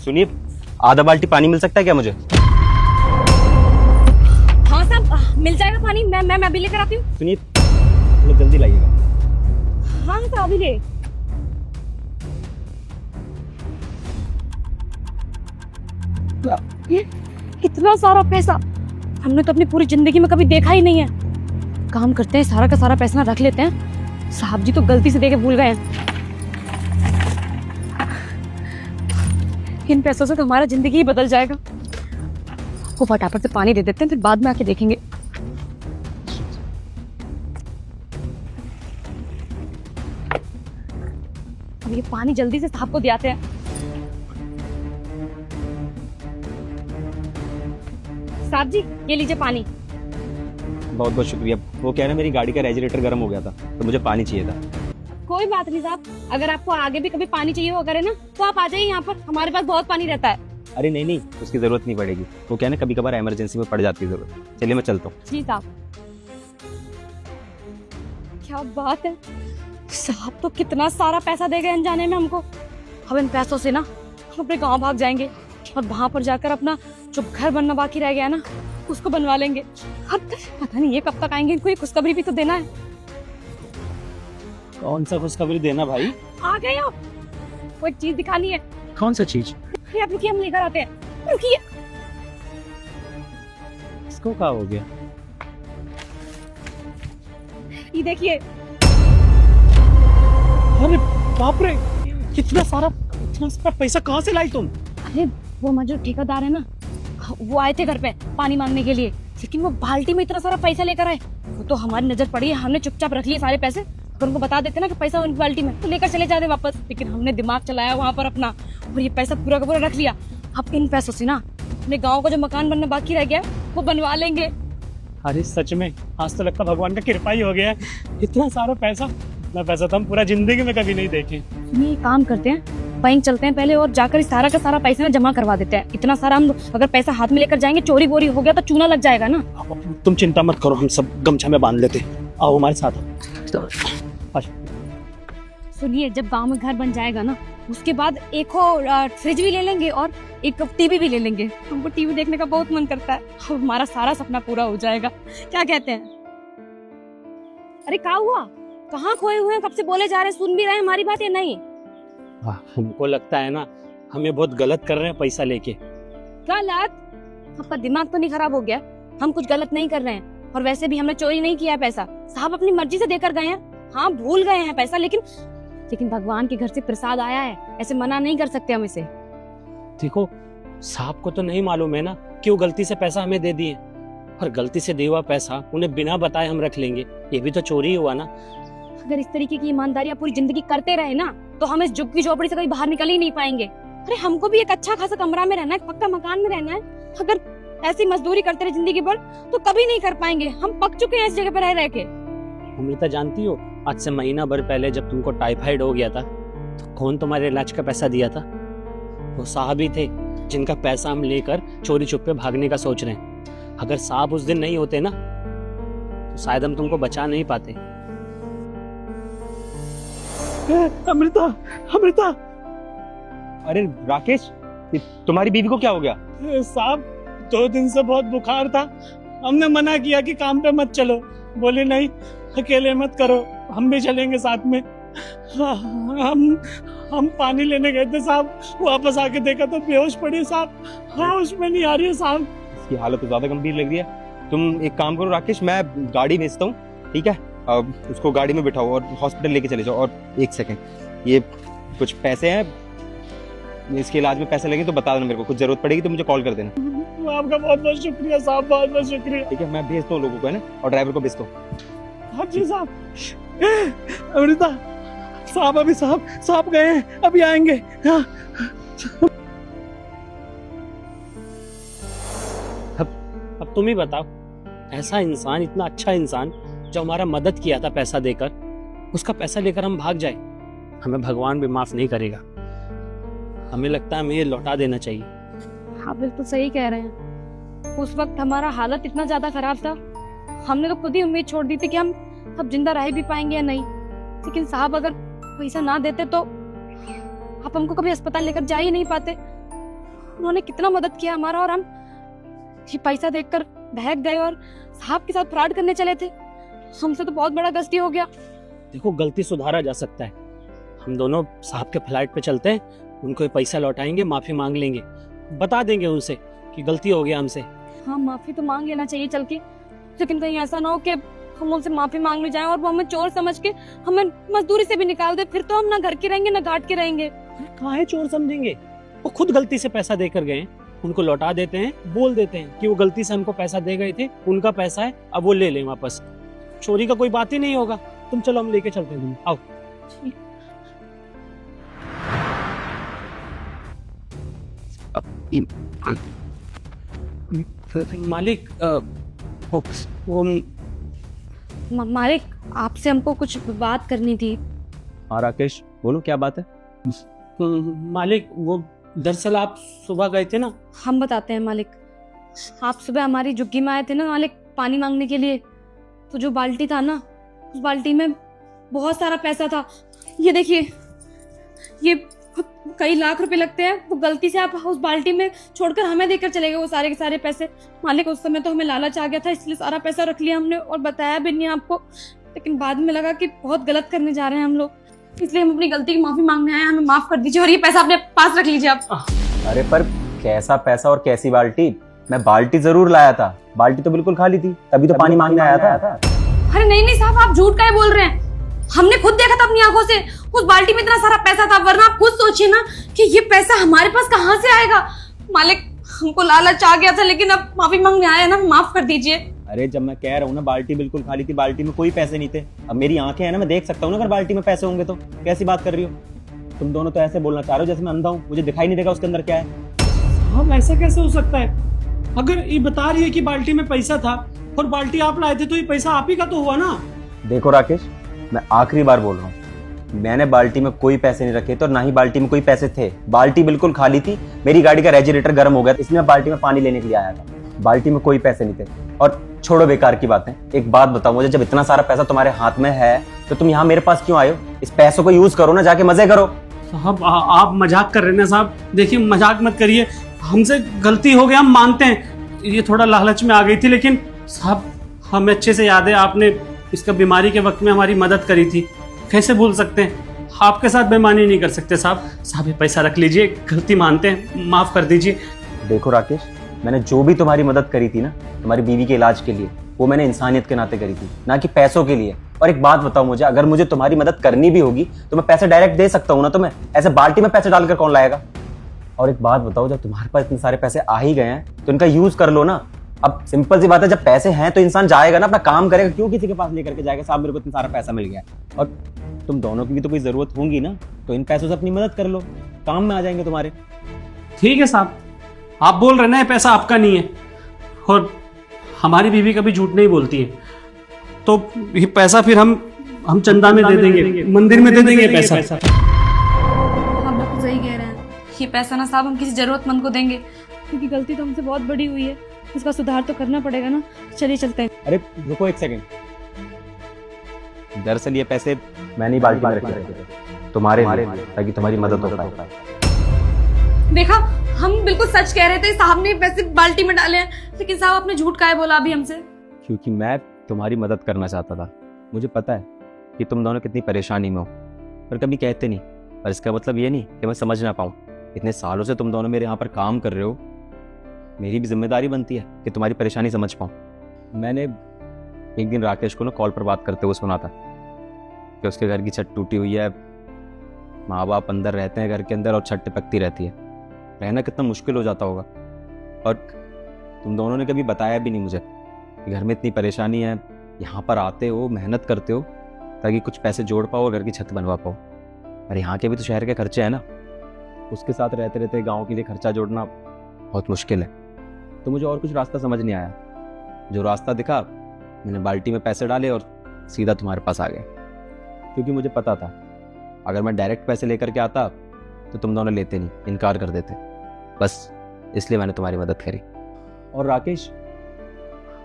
सुनिए, आधा बाल्टी पानी मिल सकता है क्या मुझे? हाँ साहब, मिल जाएगा पानी। मैं अभी लेकर आती हूँ। सुनिए, थोड़ा जल्दी लाइएगा। हाँ साहब, अभी ले। ये इतना सारा पैसा हमने तो अपनी पूरी जिंदगी में कभी देखा ही नहीं है। काम करते हैं, सारा का सारा पैसा ना रख लेते हैं। साहब जी तो गलती से देके भूल गए हैं। इन पैसों से तो हमारा जिंदगी ही बदल जाएगा। को फटाफट से पानी दे देते हैं, फिर बाद में आके देखेंगे। अब ये पानी जल्दी से साहब को दे आते हैं। साहब जी, ये लीजिए पानी। बहुत बहुत शुक्रिया। वो क्या है ना, मेरी गाड़ी का रेडिएटर गर्म हो गया था, तो मुझे पानी चाहिए था। कोई बात नहीं साहब, अगर आपको आगे भी कभी पानी चाहिए हो करे ना, तो आप आ जाइए यहाँ पर, हमारे पास बहुत पानी रहता है। अरे नहीं नहीं, उसकी जरूरत नहीं पड़ेगी। वो क्या है ना, कभी कभार इमरजेंसी में पड़ जाती है जरूरत। चलिए मैं चलता हूँ। जी साहब। क्या बात है, साहब तो कितना सारा पैसा दे गए अनजाने में हमको। अब इन पैसों से ना हम अपने गांव भाग जाएंगे और वहां पर जाकर अपना जो घर बनना बाकी रह गया ना, उसको बनवा लेंगे। अब पता नहीं ये कब तक आएंगे, इनको ये खुशखबरी भी तो देना है। कौन सा खुशखबरी देना भाई? आ गए आप, वो एक चीज दिखानी है। कौन सा चीज? अरे आप रुकिए, हम लेकर आते हैं। रुकिए। इसको क्या हो गया? ये देखिए। अरे बाप रे, इतना सारा पैसा कहाँ से लाई तुम? अरे वो हमारे जो ठेकेदार है ना, वो आए थे घर पे पानी मांगने के लिए, लेकिन वो बाल्टी में इतना सारा पैसा लेकर आए। वो तो हमारी नजर पड़ी है, हमने चुपचाप रख लिए सारे पैसे। अगर उनको बता देते ना कि पैसा उनकी बाल्टी में, तो लेकर चले जाते वापस। लेकिन हमने दिमाग चलाया वहाँ पर अपना, और ये पैसा पूरा का पूरा रख लिया। अब इन पैसों से ना अपने गाँव का जो मकान बनना बाकी रह गया वो बनवा लेंगे। अरे सच में, आज तो लगता भगवान का कृपा ही हो गया है। इतना सारा पैसा तो हम पूरा जिंदगी में कभी नहीं देखे। ये काम करते हैं, बैंक चलते हैं पहले और जाकर इस सारा का सारा पैसा ना जमा करवा देते हैं। इतना सारा हम अगर पैसा हाथ में लेकर जाएंगे, चोरी बोरी हो गया तो चूना लग जाएगा ना। तुम चिंता मत करो, हम सब गमछा में बांध लेते। आओ हमारे साथ। सुनिए, जब गांव में घर बन जाएगा ना, उसके बाद एक फ्रिज भी ले लेंगे और एक टीवी भी ले लेंगे। हमको टीवी देखने का बहुत मन करता है, और हमारा सारा सपना पूरा हो जाएगा। क्या कहते हैं? अरे क्या हुआ, कहाँ खोए हुए हैं? कब से बोले जा रहे हैं, सुन भी रहे हैं हमारी बात या नहीं? हमको लगता है ना, हम ये बहुत गलत कर रहे हैं पैसा लेके। गलत? आपका दिमाग तो नहीं खराब हो गया? हम कुछ गलत नहीं कर रहे हैं, और वैसे भी हमने चोरी नहीं किया है पैसा। साहब अपनी मर्जी से देकर गए हैं। हाँ, भूल गए हैं पैसा, लेकिन भगवान के घर से प्रसाद आया है, ऐसे मना नहीं कर सकते हम इसे। देखो, साहब को तो नहीं मालूम है ना कि वो गलती से पैसा हमें दे दिए, और गलती से दिया हुआ पैसा उन्हें बिना बताए हम रख लेंगे। ये भी तो चोरी हुआ ना। अगर इस तरीके की ईमानदारियां पूरी जिंदगी करते रहे ना, तो हम इस झुग्गी झोपड़ी से कभी बाहर निकल ही नहीं पाएंगे। अरे हमको भी एक अच्छा खासा कमरा में रहना है, पक्का मकान में रहना है। अगर ऐसी मजदूरी करते रहे जिंदगी भर, तो कभी नहीं कर पाएंगे। हम पक चुके हैं इस जगह पर रह के। अमृता, जानती हो, आज से महीना भर पहले जब तुमको टाइफाइड हो गया था, तो कौन तुम्हारे इलाज का पैसा दिया था? वो साहब ही थे, जिनका पैसा हम लेकर चोरी छुपे भागने का सोच रहे हैं। अगर साहब उस दिन नहीं होते ना, तो शायद हम तुमको बचा नहीं पाते। अमृता, अमृता! अरे राकेश, तुम्हारी बीवी को क्या हो गया? साहब, 2 दिन से बहुत बुखार था। हमने मना किया कि काम पे मत चलो। बोले नहीं, अकेले मत करो, हम भी चलेंगे साथ में। हम पानी लेने गए थे साहब, वापस आके देखा तो बेहोश पड़ी साहब। होश में नहीं आ रही है साहब। इसकी हालत तो ज्यादा गंभीर लग रही है। तुम एक काम करो राकेश, मैं गाड़ी भेजता हूँ, ठीक है? अब उसको गाड़ी में बिठाओ और हॉस्पिटल लेके चले जाओ। और एक सेकंड, ये कुछ पैसे हैं, इसके इलाज में पैसे लगे तो बता देना मेरे को। कुछ जरूरत पड़ेगी तो मुझे कॉल कर देना। आपका बहुत बहुत शुक्रिया साहब, बहुत बहुत शुक्रिया। ठीक है, मैं भेजता हूँ लोगों को, है ना? और ड्राइवर को भेजता हूँ। हाँ जी साहब। अमृता, साहब अभी साहब गए हैं, अभी आएंगे। हाँ। अब तुम ही बताओ, ऐसा इंसान, इतना अच्छा इंसान जो हमारा मदद किया था पैसा देकर, उसका पैसा लेकर हम भाग जाए, हमें भगवान भी माफ नहीं करेगा। हमें लगता है हमें ये लौटा देना चाहिए। हाँ, बिल्कुल सही कह रहे हैं। उस वक्त हमारा हालत इतना ज्यादा खराब था, हमने तो खुद ही उम्मीद छोड़ दी थी कि हम अब जिंदा रह भी पाएंगे या नहीं। लेकिन साहब अगर पैसा ना देते तो आप हमको कभी अस्पताल लेकर जा ही नहीं पाते। उन्होंने कितना मदद किया हमारा, और हम ये पैसा देखकर बहक गए और साहब के साथ फ्रॉड करने चले थे। हमसे तो बहुत बड़ा गलती हो गया। देखो, गलती सुधारा जा सकता है। हम दोनों साहब के फ्लाइट पे चलते हैं, उनको ये पैसा लौटाएंगे, माफी मांग लेंगे, बता देंगे उनसे कि गलती हो गया हमसे। हाँ, माफी तो मांग लेना चाहिए चल के, लेकिन कहीं ऐसा ना हो कि हम उनसे माफी मांगने जाएं और वो हमें चोर समझ के हमें मजदूरी से भी निकाल दे। फिर तो हम ना घर के रहेंगे ना घाट के रहेंगे। कहाँ है चोर समझेंगे? वो खुद गलती से पैसा देकर गए हैं, उनको लौटा देते हैं, बोल देते हैं कि वो गलती से हमको पैसा दे गए थे, उनका पैसा है, अब वो ले लें वापस। चोरी का कोई बात ही नहीं होगा। तुम चलो, हम लेके चलते हैं, तुम आओ। मालिक, वो मालिक, आपसे हमको कुछ बात करनी थी। हाँ राकेश, बोलो क्या बात है। मालिक, वो दरअसल आप सुबह गए थे ना। हम बताते हैं मालिक। आप सुबह हमारी झुग्गी में आए थे ना मालिक, पानी मांगने के लिए। तो जो बाल्टी था ना, उस बाल्टी में बहुत सारा पैसा था। ये देखिए, ये कई लाख रुपए लगते हैं। वो गलती से आप उस बाल्टी में छोड़कर हमें देकर चले गए वो सारे के सारे पैसे। मालिक, उस समय तो हमें लालच आ गया था, इसलिए सारा पैसा रख लिया हमने और बताया भी नहीं आपको। लेकिन बाद में लगा कि बहुत गलत करने जा रहे हैं हम लोग, इसलिए हम अपनी गलती की माफी मांगने आए हैं। हमें माफ कर दीजिए और ये पैसा अपने पास रख लीजिए आप। अरे पर कैसा पैसा और कैसी बाल्टी? मैं बाल्टी जरूर लाया था, बाल्टी तो बिल्कुल खाली थी, तभी तो पानी मांगने आया था। अरे नहीं साहब, आप झूठ काहे बोल रहे हैं? हमने खुद देखा था अपनी आंखों से, उस बाल्टी में इतना सारा पैसा था। वरना आप खुद सोचिए ना कि ये पैसा हमारे पास कहाँ से आएगा। मालिक, हमको लालच आ गया था, लेकिन अब माफी मांगने आए हैं ना, माफ कर दीजिए। अरे जब मैं कह रहा हूँ ना बाल्टी बिल्कुल खाली थी, बाल्टी में कोई पैसे नहीं थे। अब मेरी आंखें हैं ना, मैं देख सकता हूँ ना अगर बाल्टी में पैसे होंगे तो। कैसी बात कर रही हो तुम दोनों? तो ऐसे बोलना चाह रहे हो जैसे मैं अंधा हूँ, मुझे दिखाई नहीं देगा उसके अंदर क्या है। हम ऐसा कैसे हो सकता है? अगर ये बता रही है कि बाल्टी में पैसा था और बाल्टी आप लाए थे, तो ये पैसा आप ही का तो हुआ ना। देखो राकेश, मैं आखिरी बार बोल रहा हूँ, मैंने बाल्टी में कोई पैसे नहीं रखे थे और ना ही बाल्टी में कोई पैसे थे। बाल्टी बिल्कुल खाली थी। मेरी गाड़ी का रेडिएटर गर्म हो गया था, इसलिए मैं बाल्टी में पानी लेने के लिए आया था। बाल्टी में कोई पैसे नहीं थे। और छोड़ो बेकार की बातें, एक बात बताओ मुझे, जब इतना सारा पैसा तुम्हारे हाथ में है तो तुम यहाँ मेरे पास क्यों आए हो? इस पैसों को यूज करो ना, जाके मजे करो। साहब, आप मजाक कर रहे हैं साहब। देखिए, मजाक मत करिए, हमसे गलती हो गया, हम मानते हैं। ये थोड़ा लालच में आ गई थी, लेकिन साहब हमें अच्छे से याद है आपने इसका बीमारी के वक्त में हमारी मदद करी थी। कैसे भूल सकते हैं? आपके साथ बेईमानी नहीं कर सकते साहब। साहब, ये पैसा रख लीजिए, गलती मानते हैं, माफ कर दीजिए। देखो राकेश, मैंने जो भी तुम्हारी मदद करी थी ना, तुम्हारी बीवी के इलाज के लिए, वो मैंने इंसानियत के नाते करी थी, ना कि पैसों के लिए। और एक बात बताओ मुझे, अगर मुझे तुम्हारी मदद करनी भी होगी तो मैं पैसे डायरेक्ट दे सकता हूँ ना तुम्हें। ऐसे बाल्टी में पैसे डालकर कौन लाएगा? और एक बात बताओ, जब तुम्हारे पास इतने सारे पैसे आ ही गए हैं तो इनका यूज कर लो ना। अब सिंपल सी बात है, जब पैसे हैं तो इंसान जाएगा ना, अपना काम करेगा, क्यों किसी के पास लेकर के जाएगा साहब मेरे को इतना सारा पैसा मिल गया। और तुम दोनों की भी तो कोई जरूरत होगी ना, तो इन पैसों से अपनी मदद कर लो, काम में आ जाएंगे तुम्हारे। ठीक है साहब, आप बोल रहे ना ये पैसा आपका नहीं है, और हमारी बीवी कभी झूठ नहीं बोलती है, तो ये पैसा फिर हम चंदा में दे देंगे, मंदिर में दे देंगे पैसा। हम लोग सही कह रहे हैं। ये पैसा ना साहब हम किसी जरूरतमंद को देंगे, क्योंकि गलती तो हमसे बहुत बड़ी हुई है, इसका सुधार तो करना पड़ेगा ना। चलिए चलते हैं। अरे रुको एक सेकंड, दरअसल ये पैसे मैंने बाल्टी में रखे थे तुम्हारे लिए, ताकि तुम्हारी मदद हो पाए। देखा, हम बिल्कुल सच कह रहे थे, साहब ने पैसे बाल्टी में डाले हैं, लेकिन साहब आपने झूठ काहे बोला अभी हमसे? क्योंकि मैं तुम्हारी मदद करना चाहता था। मुझे पता है कि तुम दोनों कितनी परेशानी में हो, पर कभी कहते नहीं। और इसका मतलब ये नहीं कि मैं समझ ना पाऊँ। इतने सालों से तुम दोनों मेरे यहाँ पर काम कर रहे हो, मेरी भी जिम्मेदारी बनती है कि तुम्हारी परेशानी समझ पाऊँ। मैंने एक दिन राकेश को ना कॉल पर बात करते हुए सुना था कि उसके घर की छत टूटी हुई है, माँ बाप अंदर रहते हैं घर के अंदर और छत टिपकती रहती है, रहना कितना मुश्किल हो जाता होगा। और तुम दोनों ने कभी बताया भी नहीं मुझे कि घर में इतनी परेशानी है, यहाँ पर आते हो, मेहनत करते हो ताकि कुछ पैसे जोड़ पाओ और घर की छत बनवा पाओ। और यहाँ के भी तो शहर के खर्चे हैं ना, उसके साथ रहते रहते गाँव के लिए खर्चा जोड़ना बहुत मुश्किल है। तो मुझे और कुछ रास्ता समझ नहीं आया। जो रास्ता दिखा, मैंने बाल्टी में पैसे डाले और सीधा तुम्हारे पास आ गए, क्योंकि मुझे पता था अगर मैं डायरेक्ट पैसे लेकर के आता तो तुम दोनों लेते नहीं, इनकार कर देते। बस इसलिए मैंने तुम्हारी मदद करी। और राकेश,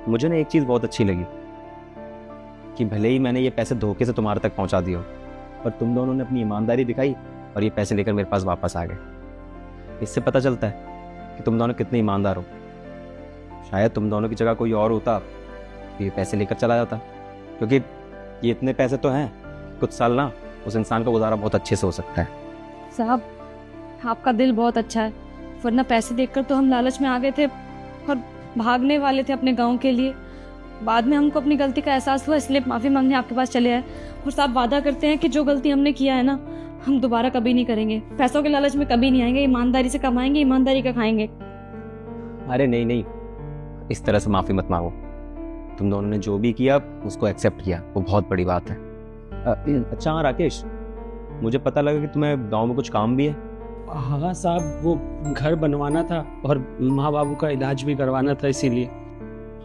मुझे ना एक चीज़ बहुत अच्छी लगी कि भले ही मैंने ये पैसे धोखे से तुम्हारे तक पहुंचा दिए हो, पर तुम दोनों ने अपनी ईमानदारी दिखाई और ये पैसे लेकर मेरे पास वापस आ गए। इससे पता चलता है कि तुम दोनों कितने ईमानदार हो। शायद तुम दोनों की जगह कोई और होता तो ये पैसे लेकर चला जाता, क्योंकि ये इतने पैसे तो हैं, कुछ साल ना उस इंसान का गुजारा बहुत अच्छे से हो सकता है। साहब आपका दिल बहुत अच्छा है, वरना पैसे देखकर तो हम लालच में आ गए थे और भागने वाले थे अपने गांव के लिए। बाद में हमको अपनी गलती का एहसास हुआ, इसलिए माफ़ी मांगने आपके पास चले आए। और साहब वादा करते हैं कि जो गलती हमने किया है ना, हम दोबारा कभी नहीं करेंगे, पैसों के लालच में कभी नहीं आएंगे, ईमानदारी से कमाएंगे, ईमानदारी का खाएंगे। अरे नहीं नहीं, इस तरह से माफ़ी मत मांगो। तुम दोनों ने जो भी किया उसको एक्सेप्ट किया, वो बहुत बड़ी बात है। अच्छा हाँ राकेश, मुझे पता लगा कि तुम्हें गांव में कुछ काम भी है। हाँ साहब, वो घर बनवाना था और माँ बाबू का इलाज भी करवाना था, इसीलिए।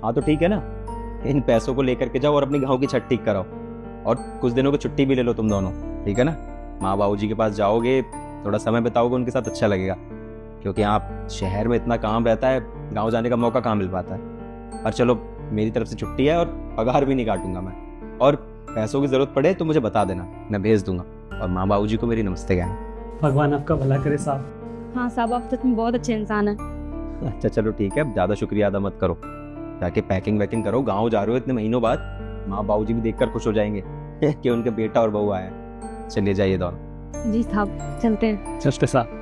हाँ तो ठीक है ना, इन पैसों को लेकर के जाओ और अपनी गांव की छत ठीक कराओ, और कुछ दिनों की छुट्टी भी ले लो तुम दोनों, ठीक है ना। माँ बाबू जी के पास जाओगे, थोड़ा समय बिताओगे उनके साथ, अच्छा लगेगा। क्योंकि यहाँ शहर में इतना काम रहता है, गांव जाने का मौका कहाँ मिल पाता है। और चलो मेरी तरफ से छुट्टी है और पगार भी नहीं काटूंगा मैं, और पैसों की जरूरत पड़े तो मुझे बता देना, मैं भेज दूंगा। और माँ बाबू जी को मेरी नमस्ते कहना। भगवान आपका भला करे साहब। हाँ साहब, आप सच में बहुत अच्छे इंसान हैं। अच्छा चलो ठीक है, अब ज़्यादा शुक्रिया अदा मत करो, जाके पैकिंग वैकिंग करो। गाँव जा रहे हो इतने महीनों बाद, माँ बाबू जी भी देखकर खुश हो जाएंगे कि उनके बेटा और बहू आए हैं। चलिए जाइए दोनों। जी साहब, चलते हैं। चलते साहब।